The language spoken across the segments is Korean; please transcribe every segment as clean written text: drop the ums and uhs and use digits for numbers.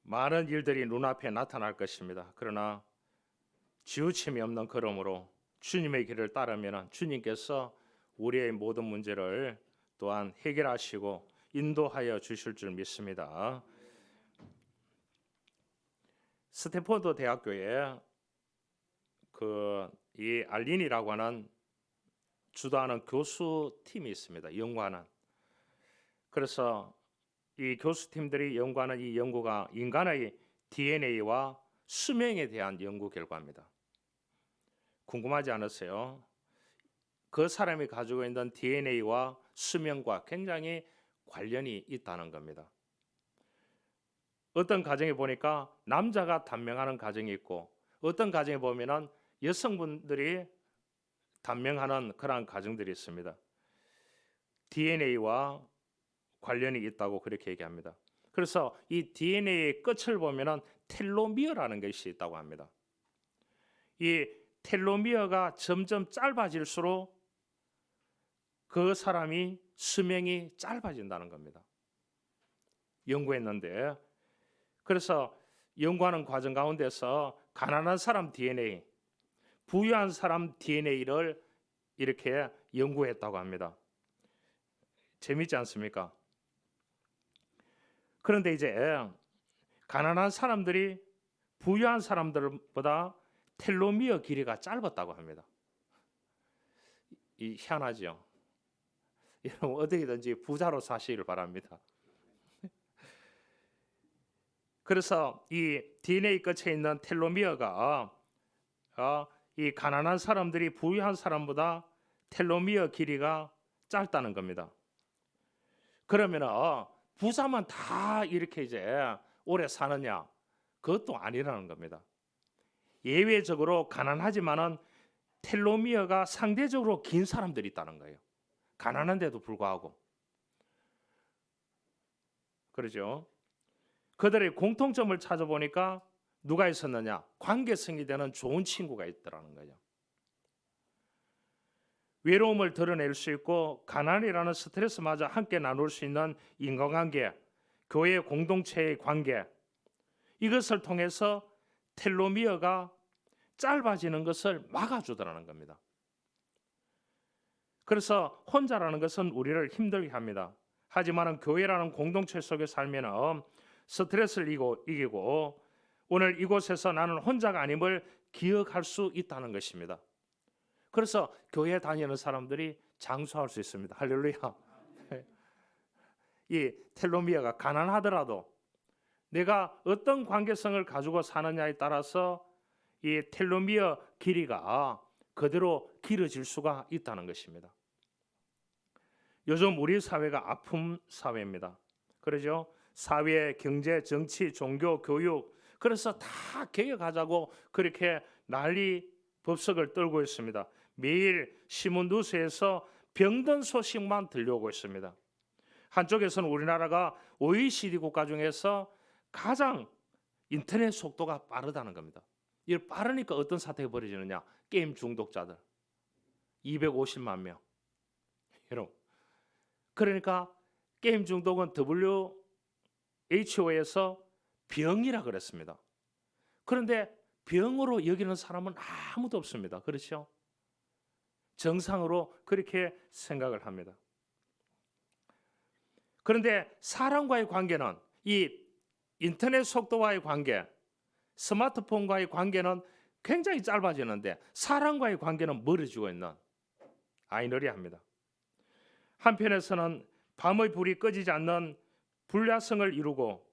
많은 일들이 눈앞에 나타날 것입니다. 그러나 지우침이 없는 걸음으로 주님의 길을 따르면 주님께서 우리의 모든 문제를 또한 해결하시고 인도하여 주실 줄 믿습니다. 스탠포드 대학교에 이 알린이라고 하는 주도하는 교수 팀이 있습니다. 연구하는. 그래서 이 교수팀들이 연구하는 이 연구가 인간의 DNA와 수명에 대한 연구 결과입니다. 궁금하지 않으세요? 그 사람이 가지고 있는 DNA와 수명과 굉장히 관련이 있다는 겁니다. 어떤 가정에 보니까 남자가 단명하는 가정이 있고 어떤 가정에 보면은 여성분들이 단명하는 그러한 가정들이 있습니다. DNA와 관련이 있다고 그렇게 얘기합니다. 그래서 이 DNA의 끝을 보면은 텔로미어라는 것이 있다고 합니다. 이 텔로미어가 점점 짧아질수록 그 사람이 수명이 짧아진다는 겁니다. 연구했는데, 그래서 연구하는 과정 가운데서 가난한 사람 DNA, 부유한 사람 DNA를 이렇게 연구했다고 합니다. 재밌지 않습니까? 그런데 이제 가난한 사람들이 부유한 사람들보다 텔로미어 길이가 짧았다고 합니다. 이 희한하죠. 여러분 어떻게든지 부자로 사시기를 바랍니다. 그래서 이 DNA 끝에 있는 텔로미어가 이 가난한 사람들이 부유한 사람보다 텔로미어 길이가 짧다는 겁니다. 그러면 부자만 다 이렇게 이제 오래 사느냐? 그것도 아니라는 겁니다. 예외적으로 가난하지만은 텔로미어가 상대적으로 긴 사람들이 있다는 거예요. 가난한데도 불구하고. 그렇죠? 그들의 공통점을 찾아보니까 누가 있었느냐? 관계성이 되는 좋은 친구가 있더라는 거죠. 외로움을 드러낼 수 있고 가난이라는 스트레스마저 함께 나눌 수 있는 인간관계, 교회 공동체의 관계, 이것을 통해서 텔로미어가 짧아지는 것을 막아주더라는 겁니다. 그래서 혼자라는 것은 우리를 힘들게 합니다. 하지만 교회라는 공동체 속에 살면 스트레스를 이기고 오늘 이곳에서 나는 혼자가 아님을 기억할 수 있다는 것입니다. 그래서 교회 다니는 사람들이 장수할 수 있습니다. 할렐루야. 이 텔로미어가 가난하더라도 내가 어떤 관계성을 가지고 사느냐에 따라서 이 텔로미어 길이가 그대로 길어질 수가 있다는 것입니다. 요즘 우리 사회가 아픔 사회입니다. 그러죠? 사회, 경제, 정치, 종교, 교육, 그래서 다 개혁하자고 그렇게 난리 법석을 떨고 있습니다. 매일 신문 뉴스에서 병든 소식만 들려오고 있습니다. 한쪽에서는 우리나라가 OECD 국가 중에서 가장 인터넷 속도가 빠르다는 겁니다. 이 빠르니까 어떤 사태가 벌어지느냐? 게임 중독자들 250만 명. 여러분, 그러니까 게임 중독은 WHO에서 병이라 그랬습니다. 그런데 병으로 여기는 사람은 아무도 없습니다. 그렇죠? 정상으로 그렇게 생각을 합니다. 그런데 사람과의 관계는 이 인터넷 속도와의 관계, 스마트폰과의 관계는 굉장히 짧아지는데 사람과의 관계는 멀어지고 있는 아이러니합니다. 한편에서는 밤의 불이 꺼지지 않는 불야성을 이루고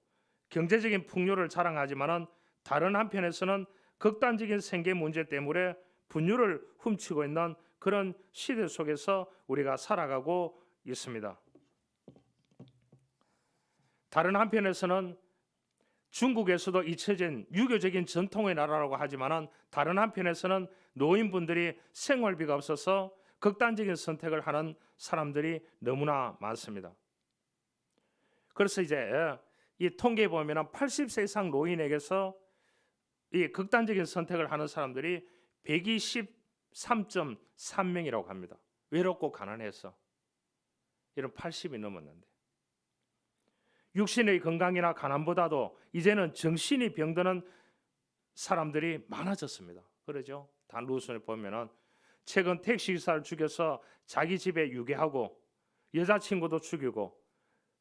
경제적인 풍요를 자랑하지만은 다른 한편에서는 극단적인 생계 문제 때문에 분유를 훔치고 있는 그런 시대 속에서 우리가 살아가고 있습니다. 다른 한편에서는 중국에서도 잊혀진 유교적인 전통의 나라라고 하지만은 다른 한편에서는 노인분들이 생활비가 없어서 극단적인 선택을 하는 사람들이 너무나 많습니다. 그래서 이제 이 통계에 보면 80세 이상 노인에게서 이 극단적인 선택을 하는 사람들이 123.3명이라고 합니다. 외롭고 가난해서 이런 80이 넘었는데 육신의 건강이나 가난보다도 이제는 정신이 병드는 사람들이 많아졌습니다. 그러죠? 단루순에 보면은 최근 택시기사를 죽여서 자기 집에 유괴하고 여자친구도 죽이고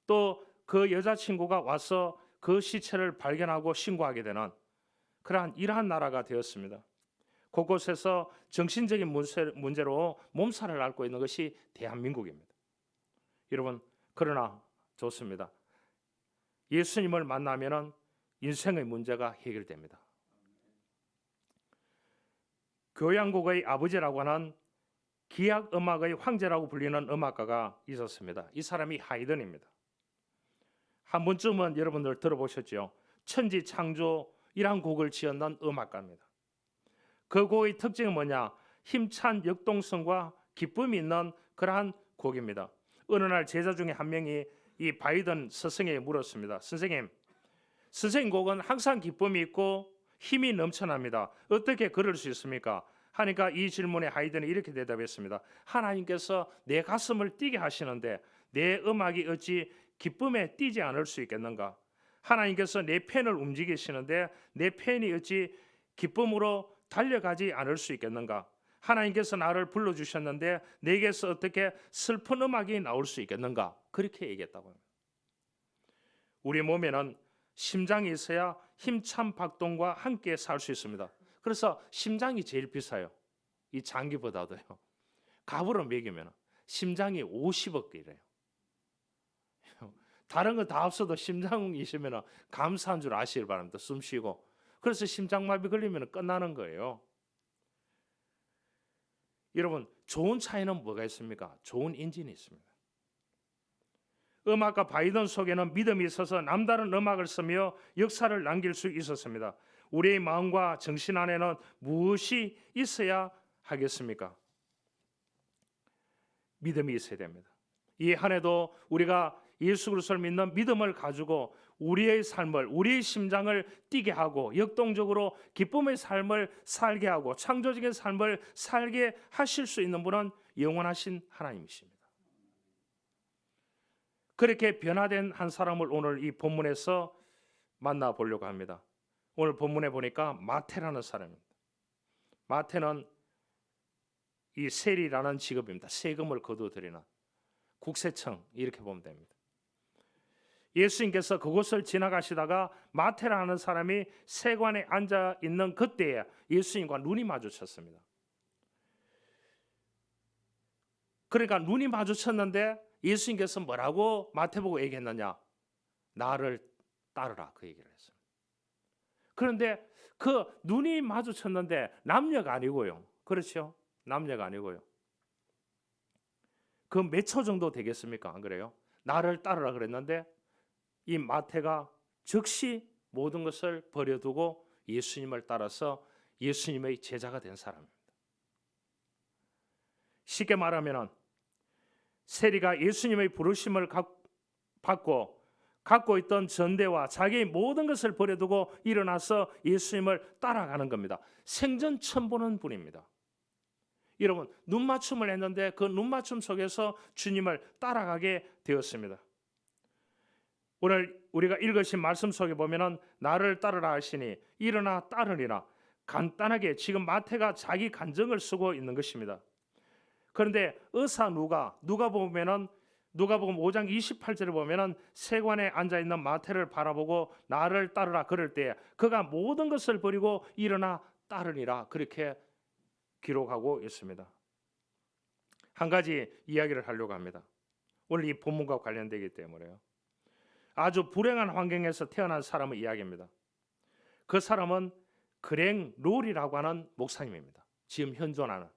또 그 여자친구가 와서 그 시체를 발견하고 신고하게 되는 그러한 이러한 나라가 되었습니다. 곳곳에서 정신적인 문제로 몸살을 앓고 있는 것이 대한민국입니다. 여러분, 그러나 좋습니다. 예수님을 만나면은 인생의 문제가 해결됩니다. 교향곡의 아버지라고 하는 기악 음악의 황제라고 불리는 음악가가 있었습니다. 이 사람이 하이든입니다. 한 번쯤은 여러분들 들어보셨죠? 천지창조이란 곡을 지었는 음악가입니다. 그 곡의 특징은 뭐냐? 힘찬 역동성과 기쁨이 있는 그러한 곡입니다. 어느 날 제자 중에 한 명이 이 바이든 스승에게 물었습니다. 선생님 곡은 항상 기쁨이 있고 힘이 넘쳐납니다. 어떻게 그럴 수 있습니까? 하니까 이 질문에 하이든이 이렇게 대답했습니다. 하나님께서 내 가슴을 뛰게 하시는데 내 음악이 어찌 기쁨에 뛰지 않을 수 있겠는가? 하나님께서 내 펜을 움직이시는데 내 펜이 어찌 기쁨으로 달려가지 않을 수 있겠는가? 하나님께서 나를 불러주셨는데 내게서 어떻게 슬픈 음악이 나올 수 있겠는가? 그렇게 얘기했다고 합니다. 우리 몸에는 심장이 있어야 힘찬 박동과 함께 살 수 있습니다. 그래서 심장이 제일 비싸요. 이 장기보다도요. 값으로 매기면 심장이 50억 이래요. 다른 거 다 없어도 심장이 있으면 감사한 줄 아시길 바랍니다. 숨 쉬고. 그래서 심장마비 걸리면 끝나는 거예요. 여러분, 좋은 차에는 뭐가 있습니까? 좋은 엔진이 있습니다. 음악가 바이든 속에는 믿음이 있어서 남다른 음악을 쓰며 역사를 남길 수 있었습니다. 우리의 마음과 정신 안에는 무엇이 있어야 하겠습니까? 믿음이 있어야 됩니다. 이 한 해도 우리가 예수 그리스도를 믿는 믿음을 가지고 우리의 삶을, 우리의 심장을 뛰게 하고 역동적으로 기쁨의 삶을 살게 하고 창조적인 삶을 살게 하실 수 있는 분은 영원하신 하나님이십니다. 그렇게 변화된 한 사람을 오늘 이 본문에서 만나보려고 합니다. 오늘 본문에 보니까 마태라는 사람입니다. 마태는 이 세리라는 직업입니다. 세금을 거두어드리는 국세청 이렇게 보면 됩니다. 예수님께서 그곳을 지나가시다가 마태라는 사람이 세관에 앉아 있는 그때에 예수님과 눈이 마주쳤습니다. 그러니까 눈이 마주쳤는데 예수님께서 뭐라고 마태보고 얘기했느냐? 나를 따르라 그 얘기를 했습니다. 그런데 그 눈이 마주쳤는데 남녀가 아니고요. 그렇죠? 남녀가 아니고요. 그 몇 초 정도 되겠습니까? 안 그래요? 나를 따르라 그랬는데 이 마태가 즉시 모든 것을 버려두고 예수님을 따라서 예수님의 제자가 된 사람입니다. 쉽게 말하면 세리가 예수님의 부르심을 받고 갖고 있던 전대와 자기의 모든 것을 버려두고 일어나서 예수님을 따라가는 겁니다. 생전 처음 보는 분입니다. 여러분, 눈맞춤을 했는데 그 눈맞춤 속에서 주님을 따라가게 되었습니다. 오늘 우리가 읽으신 말씀 속에 보면은 나를 따르라 하시니 일어나 따르리라. 간단하게 지금 마태가 자기 간증을 쓰고 있는 것입니다. 그런데 의사 누가복음 5장 28절에 보면은 세관에 앉아 있는 마태를 바라보고 나를 따르라 그럴 때 그가 모든 것을 버리고 일어나 따르니라 그렇게 기록하고 있습니다. 한 가지 이야기를 하려고 합니다. 오늘 이 본문과 관련되기 때문에요. 아주 불행한 환경에서 태어난 사람의 이야기입니다. 그 사람은 그랭 롤이라고 하는 목사님입니다. 지금 현존하는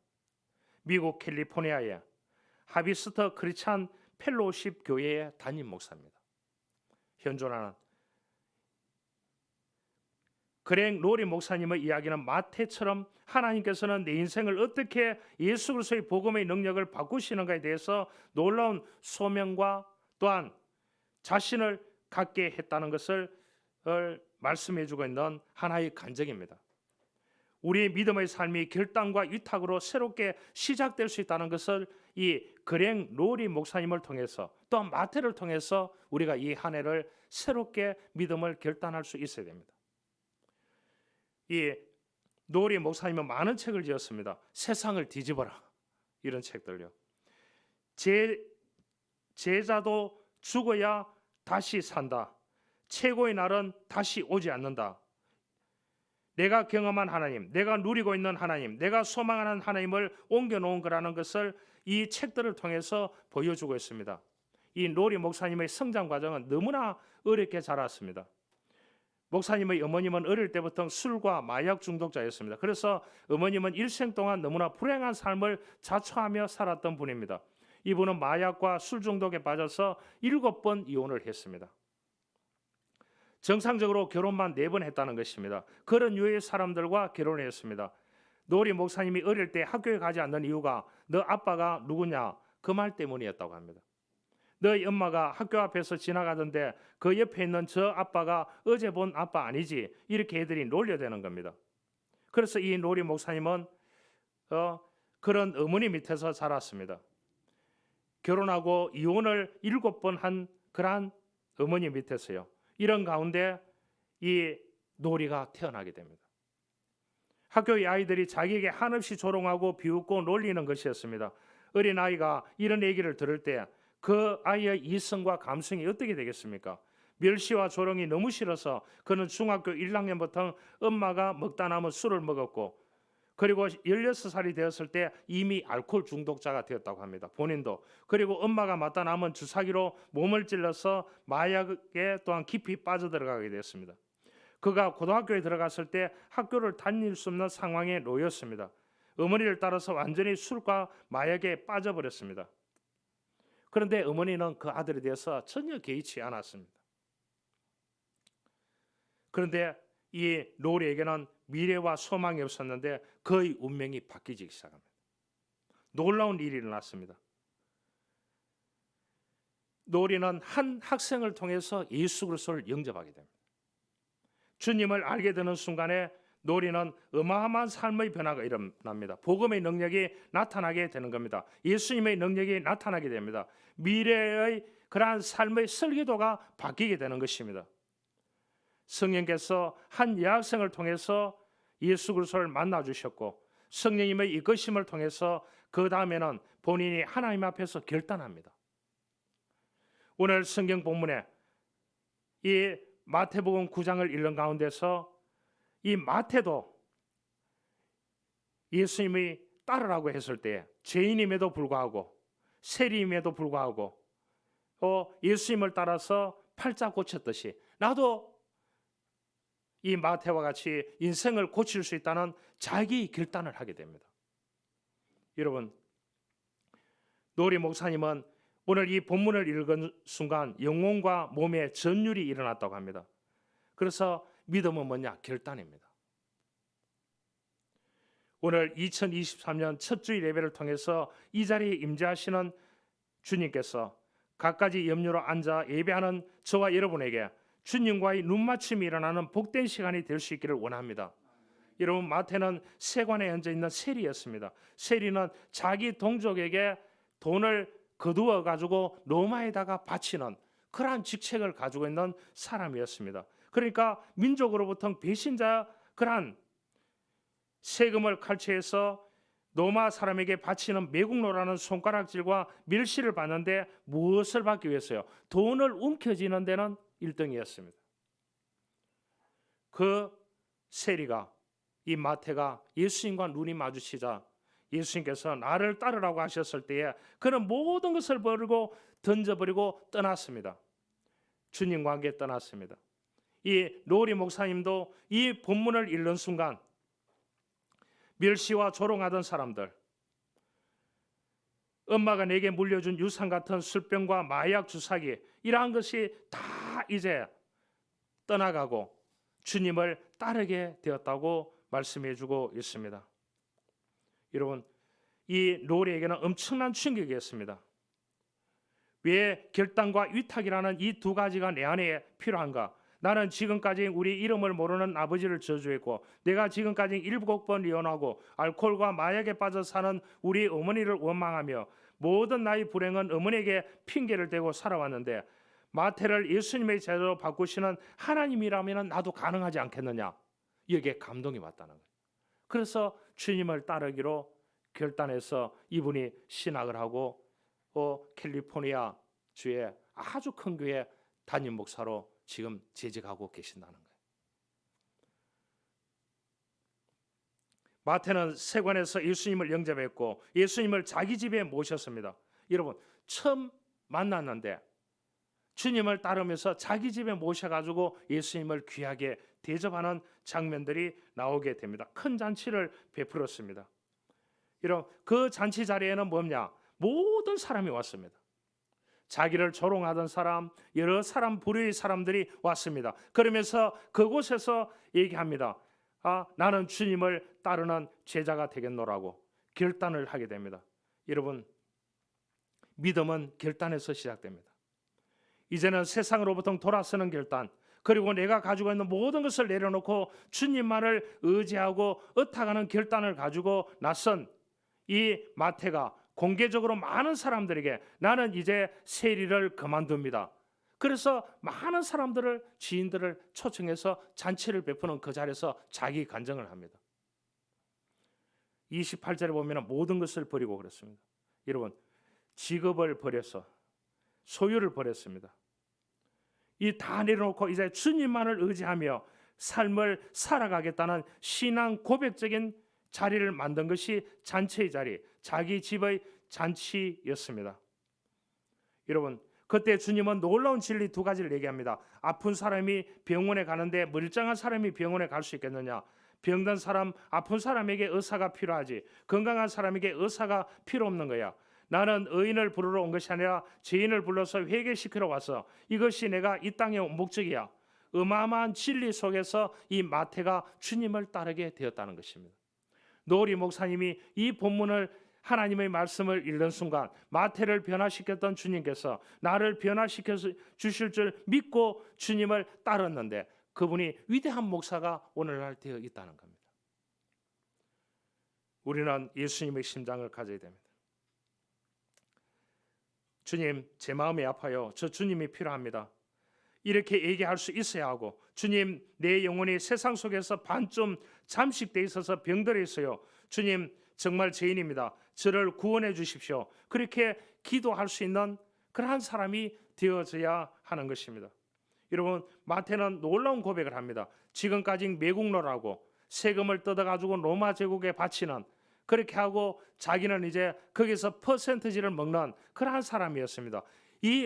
미국 캘리포니아의 하비스트 크리스찬 펠로십 교회의 담임 목사입니다. 현존하는 그랭 롤이 목사님의 이야기는 마태처럼 하나님께서는 내 인생을 어떻게 예수 그리스도의 복음의 능력을 바꾸시는가에 대해서 놀라운 소명과 또한 자신을 갖게 했다는 것을 말씀해주고 있는 하나의 간증입니다. 우리의 믿음의 삶이 결단과 위탁으로 새롭게 시작될 수 있다는 것을 이 그랭 로리 목사님을 통해서 또 마태를 통해서 우리가 이 한 해를 새롭게 믿음을 결단할 수 있어야 됩니다. 이 노리 목사님은 많은 책을 지었습니다. 세상을 뒤집어라, 이런 책들요. 제자도 죽어야 다시 산다. 최고의 날은 다시 오지 않는다. 내가 경험한 하나님, 내가 누리고 있는 하나님, 내가 소망하는 하나님을 옮겨놓은 거라는 것을 이 책들을 통해서 보여주고 있습니다. 이 노리 목사님의 성장 과정은 너무나 어렵게 자랐습니다. 목사님의 어머님은 어릴 때부터 술과 마약 중독자였습니다. 그래서 어머님은 일생 동안 너무나 불행한 삶을 자초하며 살았던 분입니다. 이분은 마약과 술 중독에 빠져서 7번 이혼을 했습니다. 정상적으로 결혼만 4번 했다는 것입니다. 그런 유의 사람들과 결혼을 했습니다. 노리 목사님이 어릴 때 학교에 가지 않는 이유가 너 아빠가 누구냐? 그 말 때문이었다고 합니다. 너희 엄마가 학교 앞에서 지나가던데 그 옆에 있는 저 아빠가 어제 본 아빠 아니지? 이렇게 애들이 놀려대는 겁니다. 그래서 이 노리 목사님은 그런 어머니 밑에서 자랐습니다. 결혼하고 이혼을 7번 한 그러한 어머니 밑에서요. 이런 가운데 이 노리가 태어나게 됩니다. 학교의 아이들이 자기에게 한없이 조롱하고 비웃고 놀리는 것이었습니다. 어린아이가 이런 얘기를 들을 때 그 아이의 이성과 감성이 어떻게 되겠습니까? 멸시와 조롱이 너무 싫어서 그는 중학교 1학년부터 엄마가 먹다 남은 술을 먹었고, 그리고 16살이 되었을 때 이미 알코올 중독자가 되었다고 합니다. 본인도. 그리고 엄마가 맞다 남은 주사기로 몸을 찔러서 마약에 또한 깊이 빠져들어가게 되었습니다. 그가 고등학교에 들어갔을 때 학교를 다닐 수 없는 상황에 놓였습니다. 어머니를 따라서 완전히 술과 마약에 빠져버렸습니다. 그런데 어머니는 그 아들에 대해서 전혀 개의치 않았습니다. 그런데 이 노리에게는 미래와 소망이 없었는데 그의 운명이 바뀌기 시작합니다. 놀라운 일이 일어났습니다. 노리는 한 학생을 통해서 예수 그리스도를 영접하게 됩니다. 주님을 알게 되는 순간에 노리는 어마어마한 삶의 변화가 일어납니다. 복음의 능력이 나타나게 되는 겁니다. 예수님의 능력이 나타나게 됩니다. 미래의 그러한 삶의 설계도가 바뀌게 되는 것입니다. 성령께서 한 여학생을 통해서 예수 그리스도를 만나 주셨고, 성령님의 이끄심을 통해서 그 다음에는 본인이 하나님 앞에서 결단합니다. 오늘 성경 본문에 이 마태복음 9장을 읽는 가운데서 이 마태도 예수님이 따르라고 했을 때 죄인임에도 불구하고 세리임에도 불구하고 예수님을 따라서 팔자 고쳤듯이 나도 이 마태와 같이 인생을 고칠 수 있다는 자기 결단을 하게 됩니다. 여러분, 노리 목사님은 오늘 이 본문을 읽은 순간 영혼과 몸에 전율이 일어났다고 합니다. 그래서 믿음은 뭐냐? 결단입니다. 오늘 2023년 첫 주일 예배를 통해서 이 자리에 임재하시는 주님께서 갖가지 염려로 앉아 예배하는 저와 여러분에게 주님과의 눈맞춤이 일어나는 복된 시간이 될 수 있기를 원합니다. 여러분, 마태는 세관에 앉아 있는 세리였습니다. 세리는 자기 동족에게 돈을 거두어 가지고 로마에다가 바치는 그러한 직책을 가지고 있는 사람이었습니다. 그러니까 민족으로부터 배신자 그러한 세금을 칼취해서 로마 사람에게 바치는 매국노라는 손가락질과 멸시를 받는데 무엇을 받기 위해서요? 돈을 움켜쥐는 데는 1등이었습니다. 그 세리가, 이 마태가 예수님과 눈이 마주치자 예수님께서 나를 따르라고 하셨을 때에 그는 모든 것을 버리고 던져버리고 떠났습니다. 주님과 함께 떠났습니다. 이 노리 목사님도 이 본문을 읽는 순간 멸시와 조롱하던 사람들, 엄마가 내게 물려준 유산 같은 술병과 마약 주사기, 이러한 것이 다 이제 떠나가고 주님을 따르게 되었다고 말씀해주고 있습니다. 여러분, 이 노리에게는 엄청난 충격이었습니다. 왜 결단과 위탁이라는 이 두 가지가 내 안에 필요한가? 나는 지금까지 우리 이름을 모르는 아버지를 저주했고, 내가 지금까지 7번 이혼하고 알코올과 마약에 빠져 사는 우리 어머니를 원망하며 모든 나의 불행은 어머니에게 핑계를 대고 살아왔는데 마태를 예수님의 제자로 바꾸시는 하나님이라면 나도 가능하지 않겠느냐. 여기에 감동이 왔다는 거예요. 그래서 주님을 따르기로 결단해서 이분이 신학을 하고 캘리포니아 주에 아주 큰 교회 담임 목사로 지금 재직하고 계신다는 거예요. 마태는 세관에서 예수님을 영접했고 예수님을 자기 집에 모셨습니다. 여러분, 처음 만났는데 주님을 따르면서 자기 집에 모셔가지고 예수님을 귀하게 대접하는 장면들이 나오게 됩니다. 큰 잔치를 베풀었습니다. 여러분, 그 잔치 자리에는 뭐냐? 모든 사람이 왔습니다. 자기를 조롱하던 사람, 여러 사람, 부류의 사람들이 왔습니다. 그러면서 그곳에서 얘기합니다. 나는 주님을 따르는 제자가 되겠노라고 결단을 하게 됩니다. 여러분, 믿음은 결단에서 시작됩니다. 이제는 세상으로부터 돌아서는 결단, 그리고 내가 가지고 있는 모든 것을 내려놓고 주님만을 의지하고 의탁하는 결단을 가지고 나선 이 마태가 공개적으로 많은 사람들에게 나는 이제 세리를 그만둡니다. 그래서 많은 사람들을, 지인들을 초청해서 잔치를 베푸는 그 자리에서 자기 간증을 합니다. 28절에 보면 모든 것을 버리고 그랬습니다. 여러분, 직업을 버려서 소유를 버렸습니다. 이 다 내려놓고 이제 주님만을 의지하며 삶을 살아가겠다는 신앙 고백적인 자리를 만든 것이 잔치의 자리, 자기 집의 잔치였습니다. 여러분, 그때 주님은 놀라운 진리 두 가지를 얘기합니다. 아픈 사람이 병원에 가는데 멀쩡한 사람이 병원에 갈 수 있겠느냐? 병든 사람, 아픈 사람에게 의사가 필요하지. 건강한 사람에게 의사가 필요 없는 거야. 나는 의인을 부르러 온 것이 아니라 죄인을 불러서 회개시키러 와서 이것이 내가 이 땅에 온 목적이야. 어마어마한 진리 속에서 이 마태가 주님을 따르게 되었다는 것입니다. 노리 목사님이 이 본문을 하나님의 말씀을 읽는 순간 마태를 변화시켰던 주님께서 나를 변화시켜 주실 줄 믿고 주님을 따랐는데 그분이 위대한 목사가 오늘날 되어 있다는 겁니다. 우리는 예수님의 심장을 가져야 됩니다. 주님, 제 마음이 아파요. 저 주님이 필요합니다. 이렇게 얘기할 수 있어야 하고, 주님, 내 영혼이 세상 속에서 반쯤 잠식돼 있어서 병들어 있어요. 주님, 정말 죄인입니다. 저를 구원해 주십시오. 그렇게 기도할 수 있는 그러한 사람이 되어져야 하는 것입니다. 여러분, 마태는 놀라운 고백을 합니다. 지금까지 매국노라고 세금을 뜯어가지고 로마 제국에 바치는, 그렇게 하고 자기는 이제 거기서 퍼센트지를 먹는 그러한 사람이었습니다.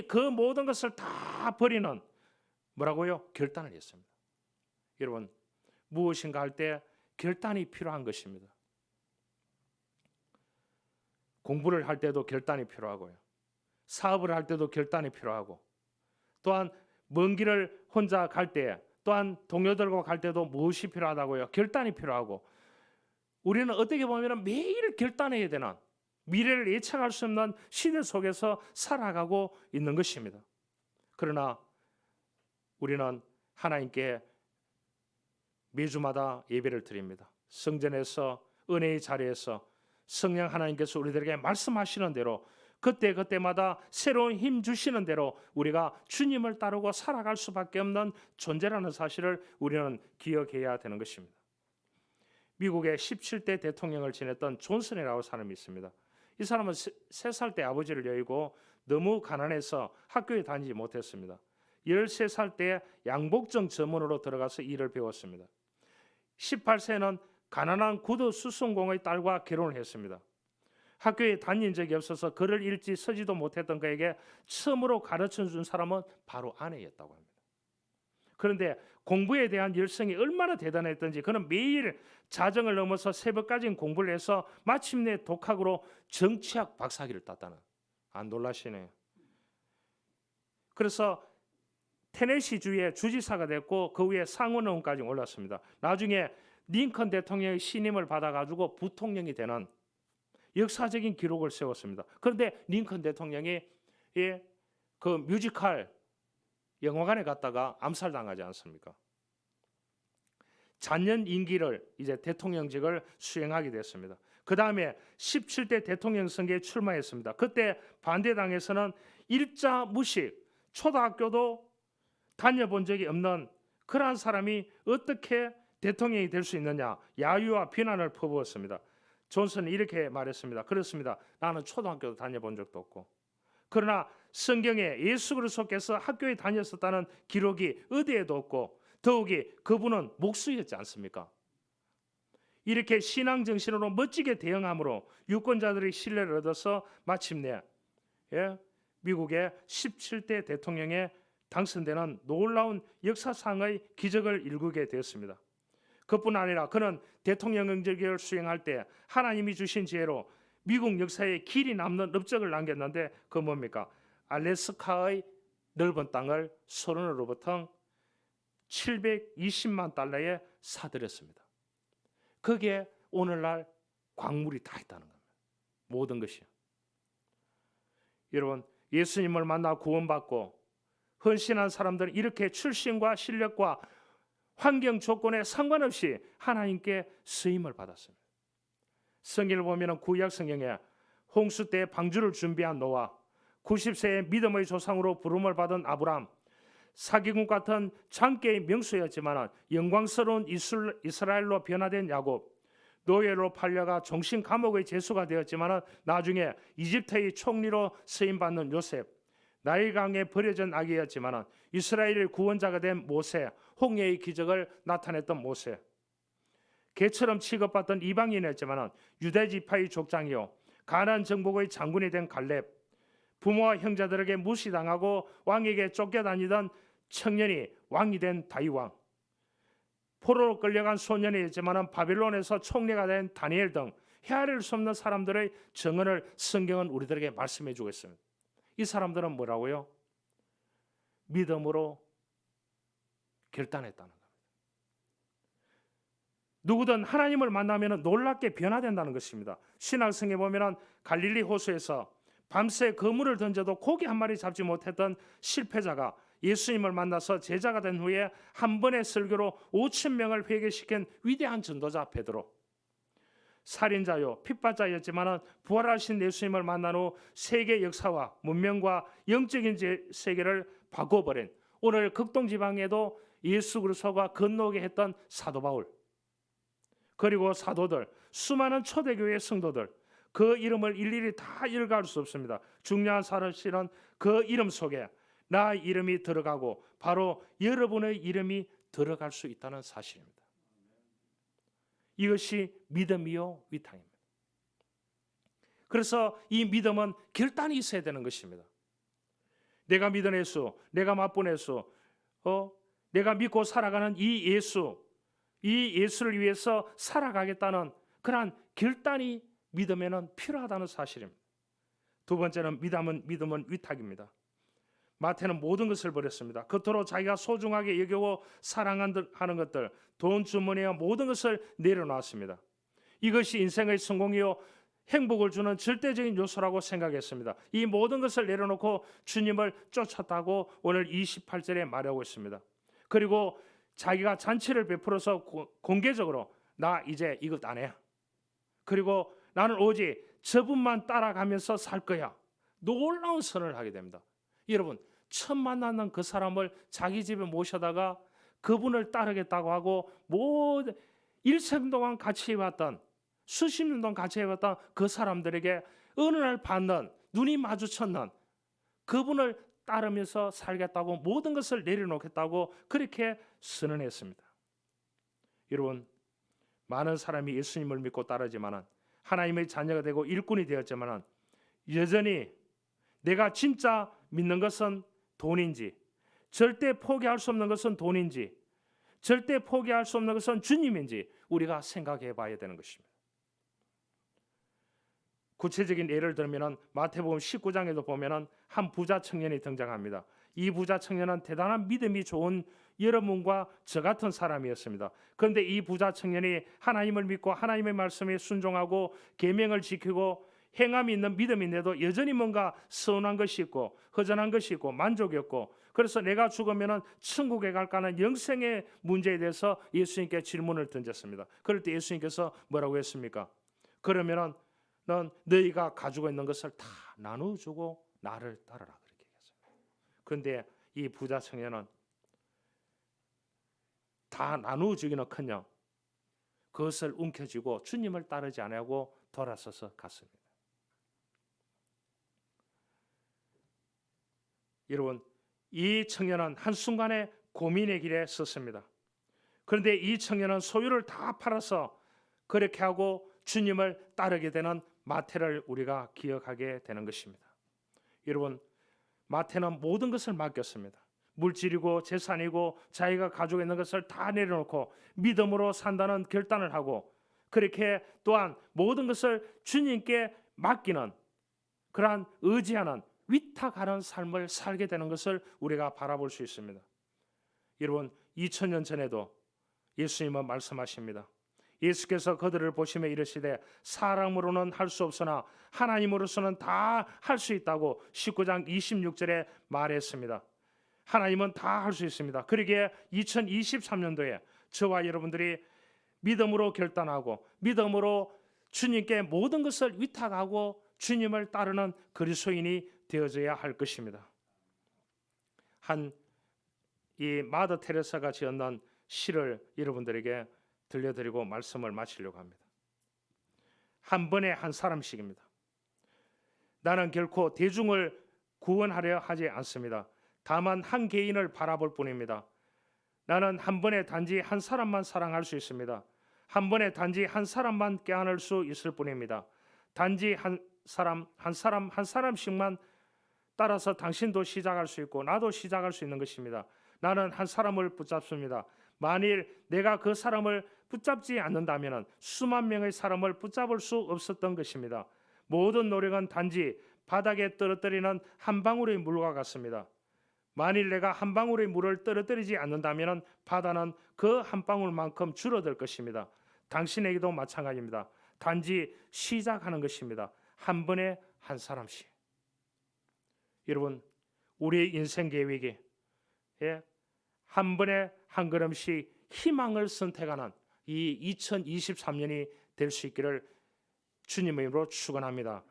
그 모든 것을 다 버리는 뭐라고요? 결단을 했습니다. 여러분, 무엇인가 할 때 결단이 필요한 것입니다. 공부를 할 때도 결단이 필요하고요. 사업을 할 때도 결단이 필요하고, 또한 먼 길을 혼자 갈 때, 또한 동료들과 갈 때도 무엇이 필요하다고요? 결단이 필요하고, 우리는 어떻게 보면 매일 결단해야 되는, 미래를 예측할 수 없는 시대 속에서 살아가고 있는 것입니다. 그러나 우리는 하나님께 매주마다 예배를 드립니다. 성전에서, 은혜의 자리에서 성령 하나님께서 우리들에게 말씀하시는 대로 그때마다 새로운 힘 주시는 대로 우리가 주님을 따르고 살아갈 수밖에 없는 존재라는 사실을 우리는 기억해야 되는 것입니다. 미국의 17대 대통령을 지냈던 존슨이라고 사람이 있습니다. 이 사람은 3살 때 아버지를 여의고 너무 가난해서 학교에 다니지 못했습니다. 13살 때 양복점 전문으로 들어가서 일을 배웠습니다. 18세는 가난한 구두 수송공의 딸과 결혼을 했습니다. 학교에 다닌 적이 없어서 글을 읽지 쓰지도 못했던 그에게 처음으로 가르쳐준 사람은 바로 아내였다고 합니다. 그런데 공부에 대한 열성이 얼마나 대단했던지 그는 매일 자정을 넘어서 새벽까지 공부를 해서 마침내 독학으로 정치학 박사학위를 땄다는, 안 놀라시네요. 그래서 테네시주의 주지사가 됐고 그 후에 상원의원까지 올랐습니다. 나중에 링컨 대통령의 신임을 받아가지고 부통령이 되는 역사적인 기록을 세웠습니다. 그런데 링컨 대통령이 그 뮤지컬 영화관에 갔다가 암살당하지 않습니까? 잔년 임기를 이제 대통령직을 수행하게 됐습니다. 그 다음에 17대 대통령 선거에 출마했습니다. 그때 반대당에서는 일자 무식, 초등학교도 다녀본 적이 없는 그러한 사람이 어떻게 대통령이 될 수 있느냐, 야유와 비난을 퍼부었습니다. 존슨은 이렇게 말했습니다. 그렇습니다. 나는 초등학교도 다녀본 적도 없고, 그러나 성경에 예수 그리스도께서 학교에 다녔었다는 기록이 어디에도 없고, 더욱이 그분은 목수였지 않습니까? 이렇게 신앙 정신으로 멋지게 대응함으로 유권자들의 신뢰를 얻어서 마침내 미국의 17대 대통령에 당선되는 놀라운 역사상의 기적을 일구게 되었습니다. 그뿐 아니라 그는 대통령 경제를 수행할 때 하나님이 주신 지혜로 미국 역사에 길이 남는 업적을 남겼는데, 그 뭡니까? 알래스카의 넓은 땅을 소련으로부터 720만 달러에 사들였습니다. 거기에 오늘날 광물이 다 있다는 겁니다. 모든 것이요. 여러분, 예수님을 만나 구원받고 헌신한 사람들은 이렇게 출신과 실력과 환경 조건에 상관없이 하나님께 쓰임을 받았습니다. 성경을 보면 구약 성경에 홍수 때 방주를 준비한 노아, 90세의 믿음의 조상으로 부름을 받은 아브람, 사기꾼 같은 장께의 명수였지만 영광스러운 이스라엘로 변화된 야곱, 노예로 팔려가 종신 감옥의 죄수가 되었지만 나중에 이집트의 총리로 쓰임받는 요셉, 나일강에 버려진 아기였지만 이스라엘의 구원자가 된 모세, 홍해의 기적을 나타냈던 모세, 개처럼 취급받던 이방인이었지만 유대 지파의 족장이요 가나안 정복의 장군이 된 갈렙, 부모와 형제들에게 무시당하고 왕에게 쫓겨다니던 청년이 왕이 된 다윗왕, 포로로 끌려간 소년이었지만 바빌론에서 총리가 된 다니엘 등 헤아릴 수 없는 사람들의 증언을 성경은 우리들에게 말씀해 주고 있습니다. 이 사람들은 뭐라고요? 믿음으로 결단했다는 겁니다. 누구든 하나님을 만나면 놀랍게 변화된다는 것입니다. 신약성에 보면 갈릴리 호수에서 밤새 그물을 던져도 고기 한 마리 잡지 못했던 실패자가 예수님을 만나서 제자가 된 후에 한 번의 설교로 5천 명을 회개시킨 위대한 전도자 베드로, 살인자요 핍박자였지만 부활하신 예수님을 만난 후 세계 역사와 문명과 영적인 세계를 바꿔버린, 오늘 극동지방에도 예수 그리스도가 건너오게 했던 사도 바울, 그리고 사도들, 수많은 초대교회 성도들, 그 이름을 일일이 다 읽어갈 수 없습니다. 중요한 사실은 그 이름 속에 나 이름이 들어가고 바로 여러분의 이름이 들어갈 수 있다는 사실입니다. 이것이 믿음이요 위탁입니다. 그래서 이 믿음은 결단이 있어야 되는 것입니다. 내가 믿은 예수, 내가 맛본 예수, 내가 믿고 살아가는 이 예수를 위해서 살아가겠다는 그러한 결단이 믿음에는 필요하다는 사실입니다. 두 번째는 믿음은 위탁입니다. 마태는 모든 것을 버렸습니다. 그토록 자기가 소중하게 여기고 사랑하는 것들, 돈 주머니와 모든 것을 내려놨습니다. 이것이 인생의 성공이요 행복을 주는 절대적인 요소라고 생각했습니다. 이 모든 것을 내려놓고 주님을 쫓았다고 오늘 28절에 말하고 있습니다. 그리고 자기가 잔치를 베풀어서 공개적으로 나 이제 이것 안 해. 그리고 나는 오직 저분만 따라가면서 살 거야. 놀라운 선언을 하게 됩니다. 여러분, 처음 만나는 그 사람을 자기 집에 모셔다가 그분을 따르겠다고 하고 일생 동안 같이 해왔던, 수십 년 동안 같이 해왔던 그 사람들에게 어느 날 받는, 눈이 마주쳤는 그분을 따르면서 살겠다고 모든 것을 내려놓겠다고 그렇게 선언했습니다. 여러분, 많은 사람이 예수님을 믿고 따르지만 하나님의 자녀가 되고 일꾼이 되었지만 여전히 내가 진짜 믿는 것은 돈인지, 절대 포기할 수 없는 것은 돈인지, 절대 포기할 수 없는 것은 주님인지 우리가 생각해 봐야 되는 것입니다. 구체적인 예를 들면 마태복음 19장에도 보면 한 부자 청년이 등장합니다. 이 부자 청년은 대단한 믿음이 좋은 여러분과 저 같은 사람이었습니다. 그런데 이 부자 청년이 하나님을 믿고 하나님의 말씀에 순종하고 계명을 지키고 행함이 있는 믿음인데도 여전히 뭔가 서운한 것이 있고 허전한 것이 있고 만족이 없고, 그래서 내가 죽으면 천국에 갈까 하는 영생의 문제에 대해서 예수님께 질문을 던졌습니다. 그럴 때 예수님께서 뭐라고 했습니까? 그러면은 넌 너희가 가지고 있는 것을 다 나눠주고 나를 따르라, 그렇게 얘기했습니다. 그런데 이 부자 청년은 다 나누어주기는커녕 그것을 움켜쥐고 주님을 따르지 아니하고 돌아서서 갔습니다. 여러분, 이 청년은 한순간에 고민의 길에 섰습니다. 그런데 이 청년은 소유를 다 팔아서 그렇게 하고 주님을 따르게 되는 마태를 우리가 기억하게 되는 것입니다. 여러분, 마태는 모든 것을 맡겼습니다. 물질이고 재산이고 자기가 가지고 있는 것을 다 내려놓고 믿음으로 산다는 결단을 하고, 그렇게 또한 모든 것을 주님께 맡기는, 그러한 의지하는, 위탁하는 삶을 살게 되는 것을 우리가 바라볼 수 있습니다. 여러분, 2000년 전에도 예수님은 말씀하십니다. 예수께서 그들을 보시며 이르시되 사람으로는 할 수 없으나 하나님으로서는 다 할 수 있다고 19장 26절에 말했습니다. 하나님은 다 할 수 있습니다. 그러기에 2023년도에 저와 여러분들이 믿음으로 결단하고 믿음으로 주님께 모든 것을 위탁하고 주님을 따르는 그리스도인이 되어져야 할 것입니다. 이 마더 테레사가 지었는 시를 여러분들에게 들려드리고 말씀을 마치려고 합니다. 한 번에 한 사람씩입니다. 나는 결코 대중을 구원하려 하지 않습니다. 다만 한 개인을 바라볼 뿐입니다. 나는 한 번에 단지 한 사람만 사랑할 수 있습니다. 한 번에 단지 한 사람만 껴안을 수 있을 뿐입니다. 단지 한 사람씩만 따라서 당신도 시작할 수 있고 나도 시작할 수 있는 것입니다. 나는 한 사람을 붙잡습니다. 만일 내가 그 사람을 붙잡지 않는다면 수만 명의 사람을 붙잡을 수 없었던 것입니다. 모든 노력은 단지 바닥에 떨어뜨리는 한 방울의 물과 같습니다. 만일 내가 한 방울의 물을 떨어뜨리지 않는다면 바다는 그 한 방울만큼 줄어들 것입니다. 당신에게도 마찬가지입니다. 단지 시작하는 것입니다. 한 번에 한 사람씩. 여러분, 우리의 인생 계획에 한 번에 한 걸음씩 희망을 선택하는 이 2023년이 될 수 있기를 주님의 이름으로 축원합니다.